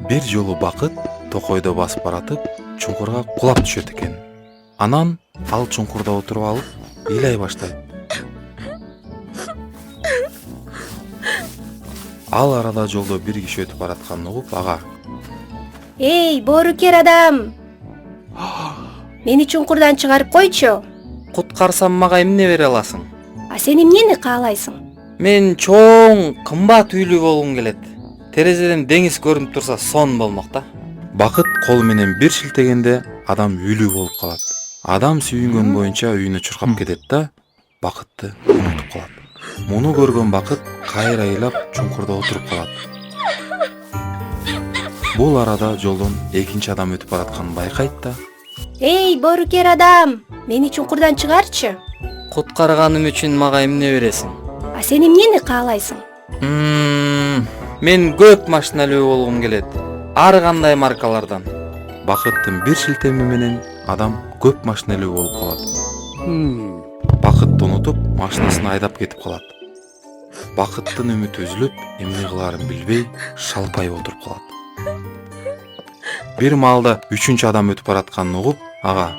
Бир жолу Бакыт токойдо басып баратып, чуңкурга кулап түшөт экен. Анан ал чуңкурда отуруп алып, ыйлай баштайт. Ал арада жолдо бир киши өтүп баратканын угуп, ага: Эй, боорукер адам! Мени чуңкурдан чыгарып койчу. Куткарсам мага эмне бере аласың? А сен эмнени каалайсың? Мен чоң, кымбат үйлүү болгум келет. Терезеден деңиз көрүнүп турса сон болмок да. Бакыт кол менен бир шилтегенде адам үйлүү болуп калат. Адам сүйүнгөн боюнча үйүнө чуркап кетет да Бакытты унутуп калат. Муну көргөн Бакыт кайра ыйлап чуңкурда отуруп калат. Бул арада жолдон экинчи адам өтүп баратканын байкайт да: Эй, боорукер адам! Мени чуңкурдан чыгарчы. Куткарганым үчүн мага эмне бересиң? А сен эмнени каалайсың? Мен көп машиналуу болгум келет. Ар кандай маркалардан. Бакыттын бир шилтеми менен адам көп машиналуу болуп калат. Бакытты унутуп, машинасын айдап кетип калат. Бакыттын үмүтү үзүлүп, эмне кылаарын билбей, шалпайып отуруп калат. Бир маалда үчүнчү адам өтүп баратканын угуп, ага: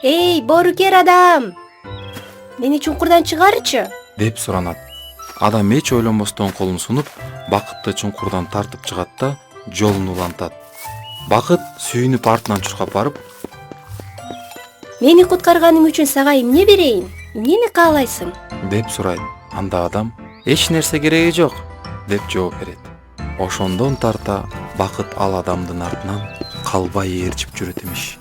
Эй, боорукер адам! Мени чуңкурдан чыгарчы. деп суранат. Адам эч ойлонбостон колун сунуп, Бакытты чуңкурдан тартып чыгат да жолун улантат. Бакыт сүйүнүп артынан чуркап барып: Мени куткарганың үчүн сага эмне берейин? Эмнени каалайсың? деп сурайт. Анда адам: эч нерсе кереги жок, деп жооп берет. Ошондон тарта Бакыт ал адамдын артынан калбай ээрчип жүрөт имиш.